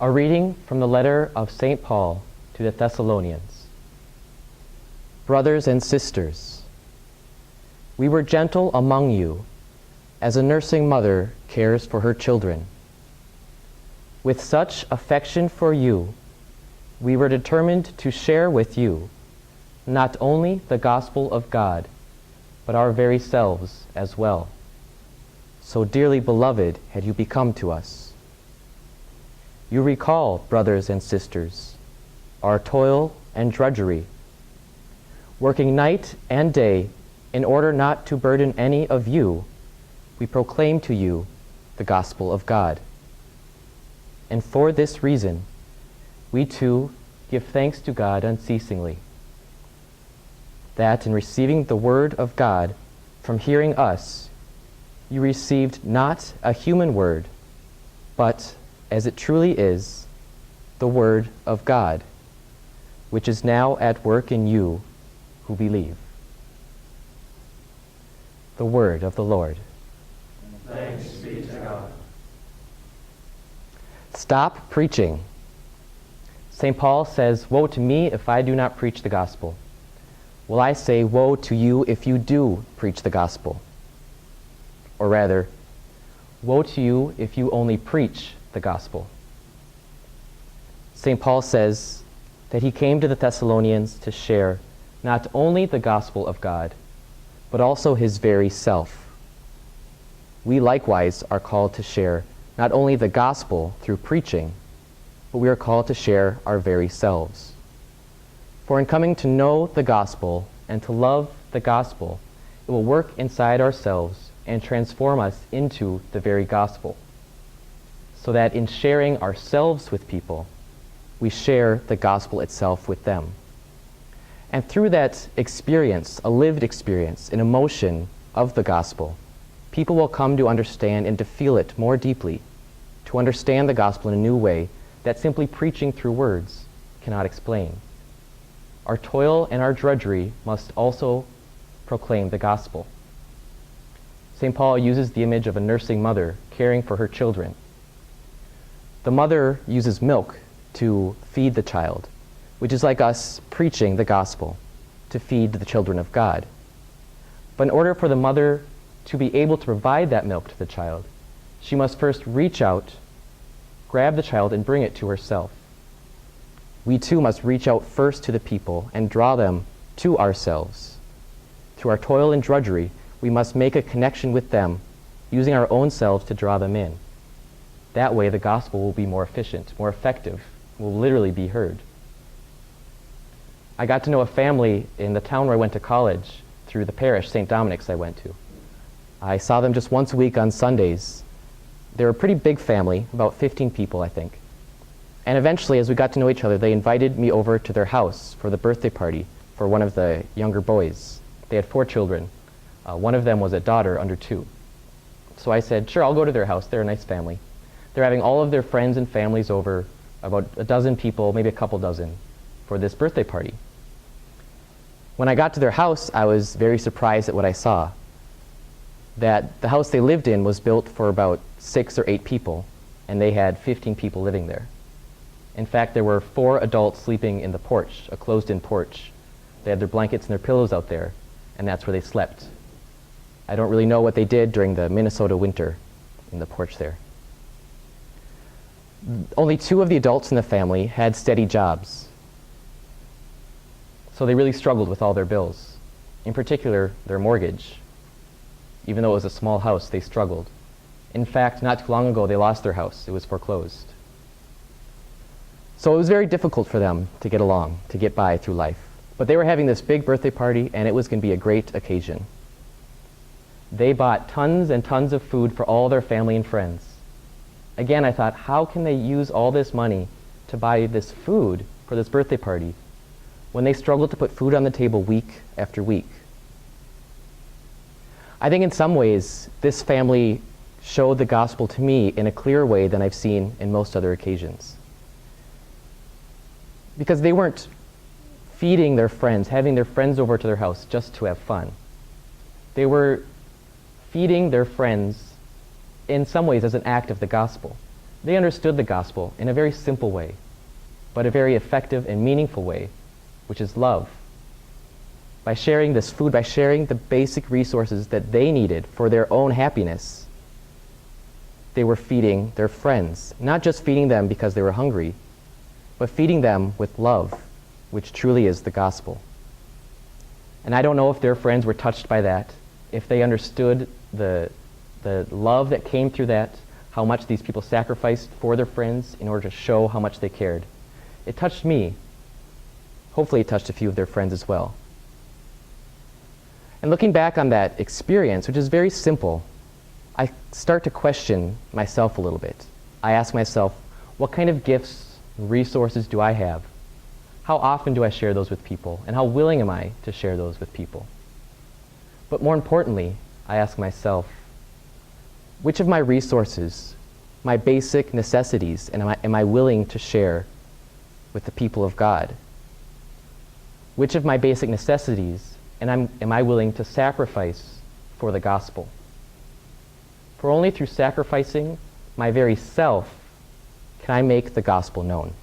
A reading from the letter of St. Paul to the Thessalonians. Brothers and sisters, we were gentle among you, as a nursing mother cares for her children. With such affection for you, we were determined to share with you not only the gospel of God, but our very selves as well. So dearly beloved had you become to us. You recall, brothers and sisters, our toil and drudgery, working night and day in order not to burden any of you. We proclaim to you the gospel of God. And for this reason, we too give thanks to God unceasingly, that in receiving the word of God from hearing us, you received not a human word, but, as it truly is, the word of God, which is now at work in you who believe. The word of the Lord. Thanks be to God. Stop preaching. St. Paul says, "Woe to me if I do not preach the gospel." Well, I say, woe to you if you do preach the gospel. Or rather, woe to you if you only preach the gospel. St. Paul says that he came to the Thessalonians to share not only the gospel of God, but also his very self. We likewise are called to share not only the gospel through preaching, but we are called to share our very selves. For in coming to know the gospel and to love the gospel, it will work inside ourselves and transform us into the very gospel, so that in sharing ourselves with people, we share the gospel itself with them. And through that experience, a lived experience, an emotion of the gospel, people will come to understand and to feel it more deeply, to understand the gospel in a new way that simply preaching through words cannot explain. Our toil and our drudgery must also proclaim the gospel. St. Paul uses the image of a nursing mother caring for her children. The mother uses milk to feed the child, which is like us preaching the gospel to feed the children of God. But in order for the mother to be able to provide that milk to the child, she must first reach out, grab the child, and bring it to herself. We too must reach out first to the people and draw them to ourselves. Through our toil and drudgery, we must make a connection with them, using our own selves to draw them in. That way the gospel will be more efficient, more effective, will literally be heard. I got to know a family in the town where I went to college through the parish, St. Dominic's I went to. I saw them just once a week on Sundays. They were a pretty big family, about 15 people, I think. And eventually, as we got to know each other, they invited me over to their house for the birthday party for one of the younger boys. They had 4 children. One of them was a daughter under 2. So I said, sure, I'll go to their house. They're a nice family. They're having all of their friends and families over, about a dozen people, maybe a couple dozen, for this birthday party. When I got to their house, I was very surprised at what I saw. That the house they lived in was built for about 6 or 8 people, and they had 15 people living there. In fact, there were 4 adults sleeping in the porch, a closed-in porch. They had their blankets and their pillows out there, and that's where they slept. I don't really know what they did during the Minnesota winter in the porch there. Only 2 of the adults in the family had steady jobs, so they really struggled with all their bills. In particular, their mortgage. Even though it was a small house, they struggled. In fact, not too long ago, they lost their house. It was foreclosed. So it was very difficult for them to get along, to get by through life. But they were having this big birthday party, and it was going to be a great occasion. They bought tons and tons of food for all their family and friends. Again, I thought, how can they use all this money to buy this food for this birthday party when they struggled to put food on the table week after week? I think in some ways, this family showed the gospel to me in a clearer way than I've seen in most other occasions. Because they weren't feeding their friends, having their friends over to their house just to have fun. They were feeding their friends in some ways as an act of the gospel. They understood the gospel in a very simple way, but a very effective and meaningful way, which is love. By sharing this food, by sharing the basic resources that they needed for their own happiness, they were feeding their friends, not just feeding them because they were hungry, but feeding them with love, which truly is the gospel. And I don't know if their friends were touched by that, if they understood the love that came through that, how much these people sacrificed for their friends in order to show how much they cared. It touched me. Hopefully it touched a few of their friends as well. And looking back on that experience, which is very simple, I start to question myself a little bit. I ask myself, what kind of gifts and resources do I have? How often do I share those with people? And how willing am I to share those with people? But more importantly, I ask myself, which of my resources, my basic necessities, am I willing to share with the people of God? Which of my basic necessities am I willing to sacrifice for the gospel? For only through sacrificing my very self can I make the gospel known.